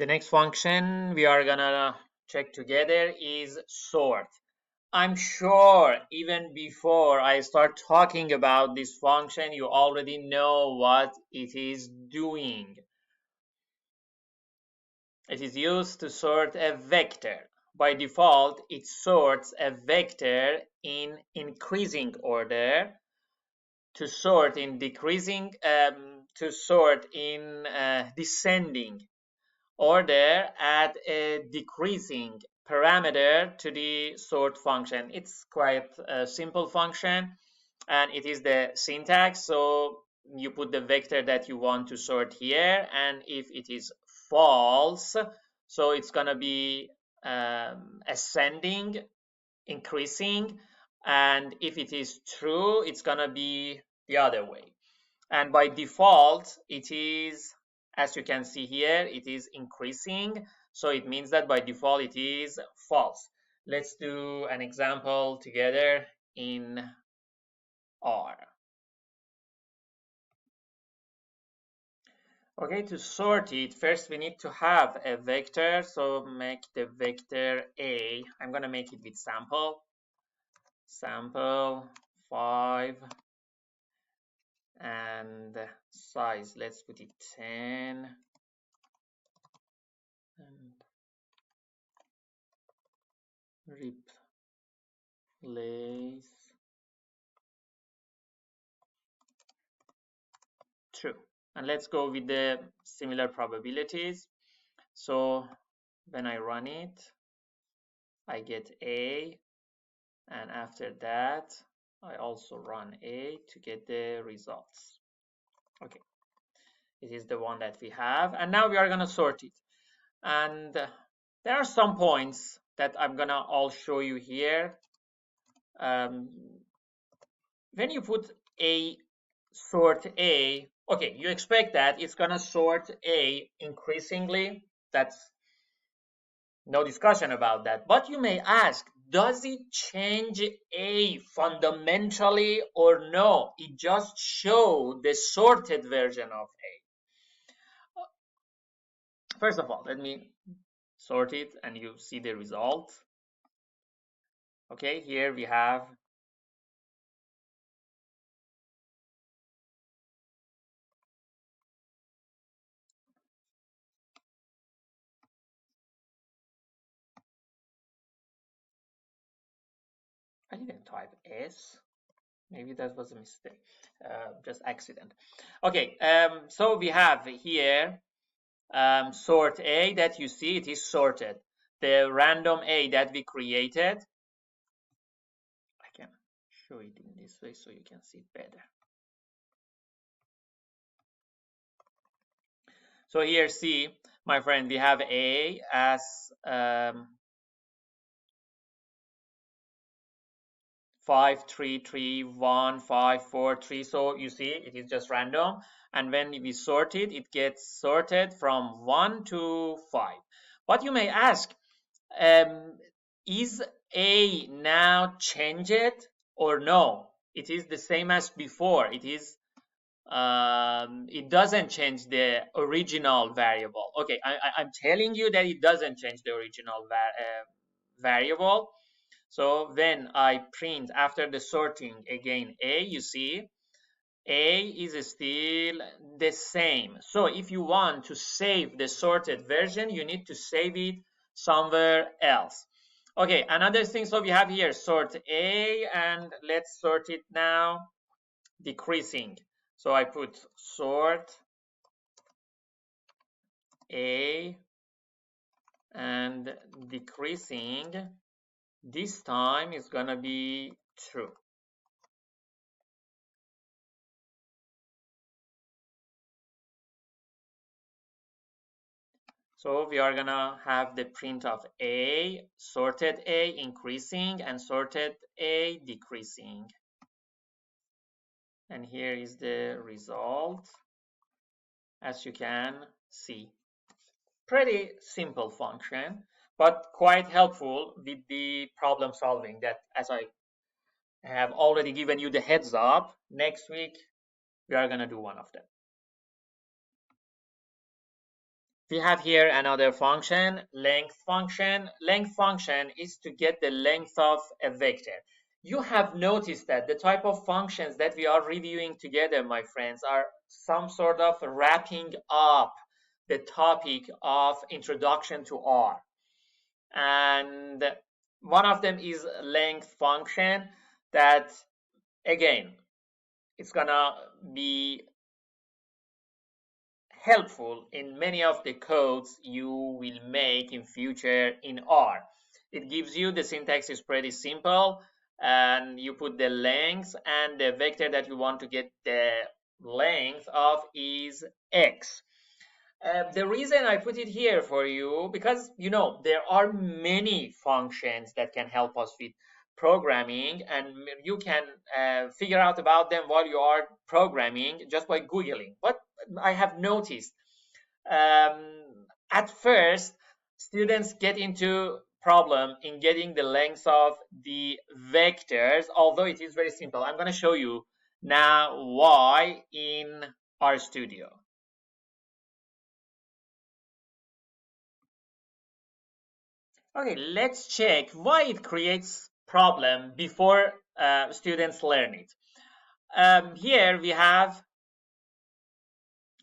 The next function we are gonna check together is sort. I'm sure even before I start talking about this function, you already know what it is doing. It is used to sort a vector. By default, it sorts a vector in increasing order. To sort in descending order, add a decreasing parameter to the sort function. It's quite a simple function, and it is the syntax. So you put the vector that you want to sort here, and if it is false, so it's gonna be ascending, increasing, and if it is true, it's gonna be the other way. And by default, it is, as you can see here, it is increasing. So it means that by default, it is false. Let's do an example together in R. Okay, to sort it, first we need to have a vector. So make the vector A. I'm going to make it with sample. Sample 5. And size, let's put it 10. And replace true. And let's go with the similar probabilities. So when I run it, I get A, and after that, I also run A to get the results. Okay, it is the one that we have, and now we are going to sort it. And there are some points that I'm going to all show you here. When you put A, sort A, okay, you expect that it's going to sort A increasingly. That's no discussion about that. But you may ask, does it change A fundamentally or no? It just shows the sorted version of A. First of all, let me sort it and you see the result. Okay, here we have I didn't type S. Maybe that was a mistake, just accident. Okay, so we have here sort A that you see, it is sorted. The random A that we created, I can show it in this way so you can see it better. So here, see, my friend, we have A as 5, 3, 3, 1, 5, 4, 3. So you see, it is just random. And when we sort it, it gets sorted from 1 to 5. But you may ask, is A now changed or no? It is the same as before. It is it doesn't change the original variable. Okay, I'm telling you that it doesn't change the original variable. So when I print after the sorting again A, you see A is still the same. So if you want to save the sorted version, you need to save it somewhere else. Okay, another thing, so we have here sort A, and let's sort it now decreasing. So I put sort A and decreasing. This time is gonna be true. So we are gonna have the print of A, sorted A increasing and sorted A decreasing. And here is the result, as you can see. Pretty simple function, but quite helpful with the problem solving that, as I have already given you the heads up, next week we are gonna do one of them. We have here another function, length function. Length function is to get the length of a vector. You have noticed that the type of functions that we are reviewing together, my friends, are some sort of wrapping up the topic of introduction to R. And one of them is length function that, again, it's gonna be helpful in many of the codes you will make in future in R. It gives you, the syntax is pretty simple, and you put the length, and the vector that you want to get the length of is x. The reason I put it here for you, because there are many functions that can help us with programming, and you can figure out about them while you are programming just by Googling. But I have noticed at first students get into problem in getting the length of the vectors, although it is very simple. I'm going to show you now why in RStudio. Okay, let's check why it creates problem before students learn it. Here we have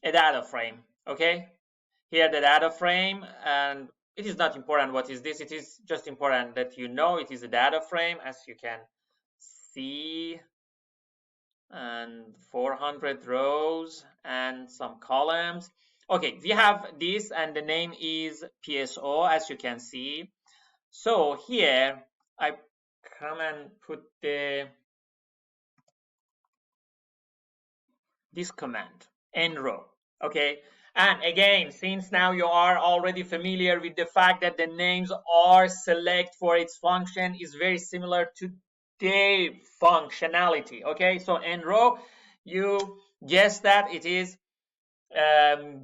a data frame, okay? Here the data frame, and it is not important what is this, it is just important that you know it is a data frame, as you can see, and 400 rows and some columns. Okay, we have this, and the name is PSO, as you can see. So here I come and put this command, nrow, okay? And again, since now you are already familiar with the fact that the names R select for its function is very similar to the functionality, okay? So nrow, you guess that it is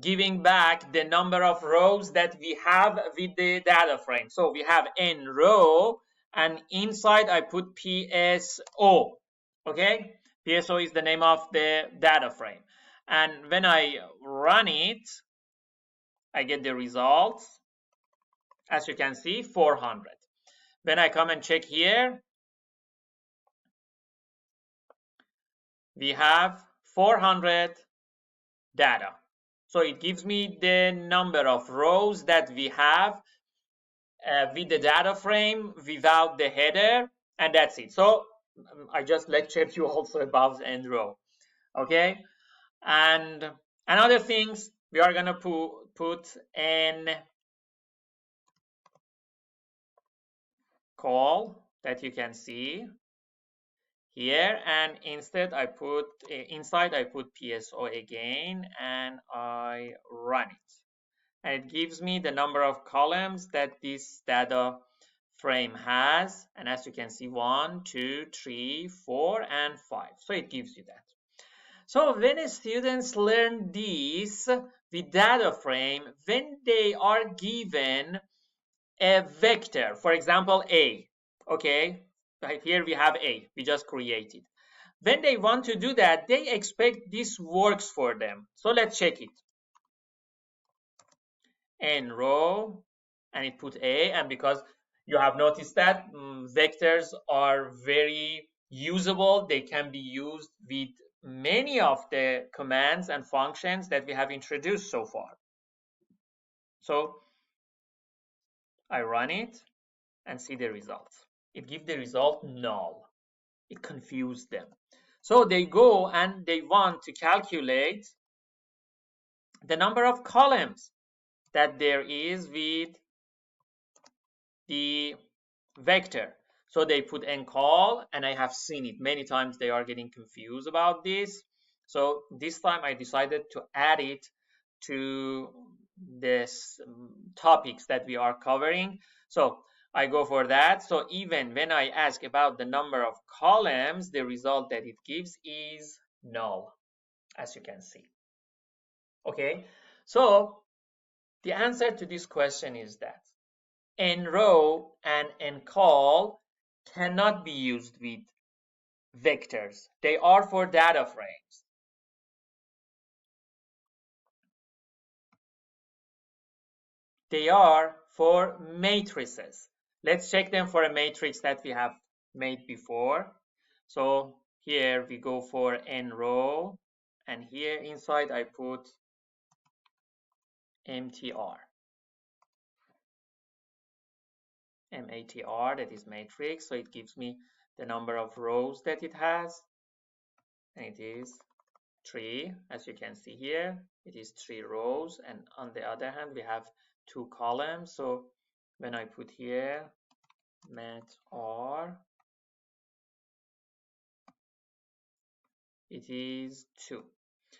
giving back the number of rows that we have with the data frame. So we have nrow, and inside I put PSO, okay? PSO is the name of the data frame. And when I run it, I get the results. As you can see, 400. When I come and check here, we have 400 data. So it gives me the number of rows that we have with the data frame without the header, and that's it. So I just lectured you also about nrow, okay? And another things, we are gonna put an call that you can see here, and instead I put inside I put PSO again, and I run it, and it gives me the number of columns that this data frame has, and as you can see, 1, 2, 3, 4, and 5. So it gives you that. So when students learn this with data frame, when they are given a vector, for example A, okay, right here we have A, we just created. When they want to do that, they expect this works for them. So let's check it. Nrow, and it put A, and because you have noticed that vectors are very usable, they can be used with many of the commands and functions that we have introduced so far. So I run it and see the results. It gives the result null. It confused them. So they go and they want to calculate the number of columns that there is with the vector. So they put ncall, and I have seen it many times. They are getting confused about this. So this time I decided to add it to this topics that we are covering. So I go for that. So even when I ask about the number of columns, the result that it gives is null, as you can see. Okay, so the answer to this question is that nrow and ncall cannot be used with vectors. They are for data frames. They are for matrices. Let's check them for a matrix that we have made before. So here we go for n row, and here inside I put MTR. MATR, that is matrix, so it gives me the number of rows that it has, and it is 3, as you can see here. It is 3 rows, and on the other hand we have 2 columns. So when I put here MATR, it is 2.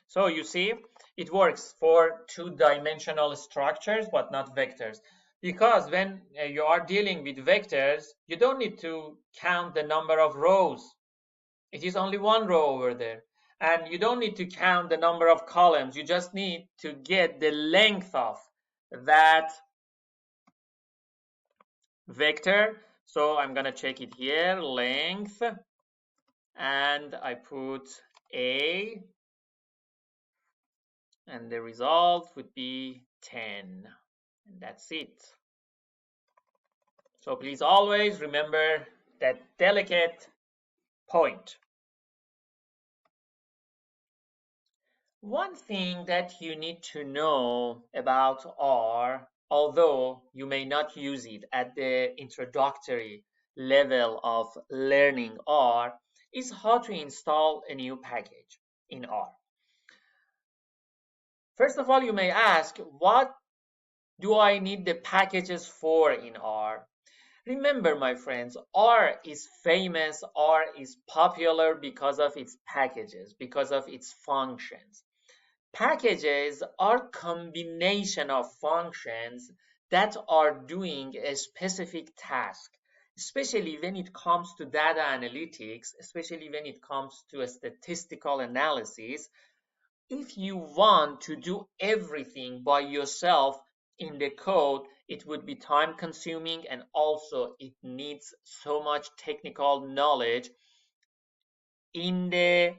So you see, it works for 2-dimensional structures, but not vectors. Because when you are dealing with vectors, you don't need to count the number of rows. It is only 1 row over there. And you don't need to count the number of columns. You just need to get the length of that vector. So I'm going to check it here, length, and I put A, and the result would be 10. And that's it. So please always remember that delicate point. One thing that you need to know about R, although you may not use it at the introductory level of learning R, is how to install a new package in R. First of all, you may ask, what do I need the packages for in R? Remember, my friends, R is famous, R is popular because of its packages, because of its functions. Packages are combination of functions that are doing a specific task, especially when it comes to data analytics, especially when it comes to a statistical analysis. If you want to do everything by yourself in the code, it would be time consuming, and also it needs so much technical knowledge in the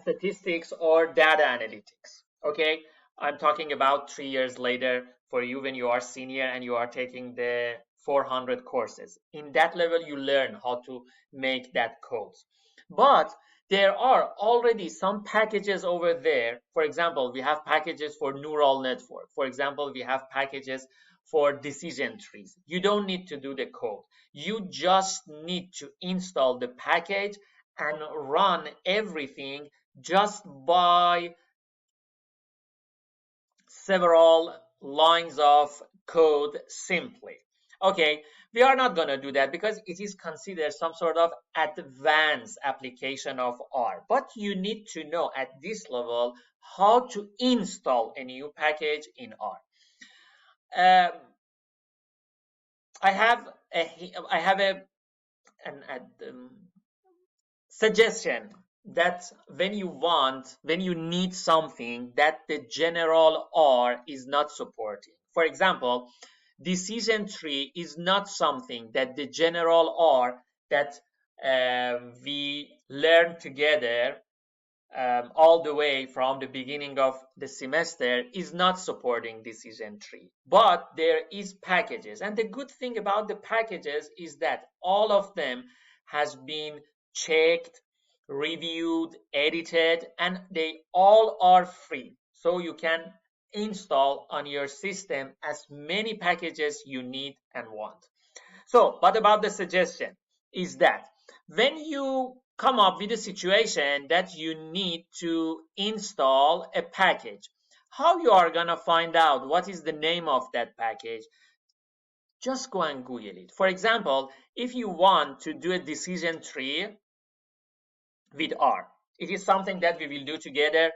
statistics or data analytics. Okay, I'm talking about 3 years later for you when you are senior and you are taking the 400 courses. In that level, you learn how to make that codes. But there are already some packages over there. For example, we have packages for neural network. For example, we have packages for decision trees. You don't need to do the code. You just need to install the package and run everything just by several lines of code simply. Okay, we are not going to do that because it is considered some sort of advanced application of R. But you need to know at this level how to install a new package in R. I have a suggestion that when you need something that the general R is not supporting. For example, decision tree is not something that the general R that we learn together all the way from the beginning of the semester is not supporting decision tree. But there is packages, and the good thing about the packages is that all of them has been checked, reviewed, edited, and they all are free. So you can install on your system as many packages you need and want. So, what about the suggestion is that when you come up with a situation that you need to install a package, how you are going to find out what is the name of that package? Just go and Google it. For example, if you want to do a decision tree with R, it is something that we will do together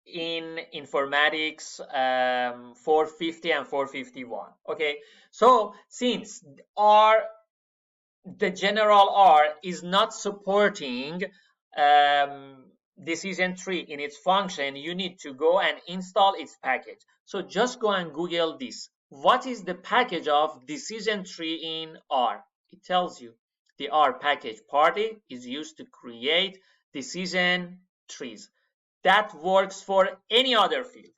in informatics 450 and 451. Okay, so since the general R is not supporting decision tree in its function, you need to go and install its package. So just go and Google this. What is the package of decision tree in R? It tells you the R package party is used to create decision trees. That works for any other field.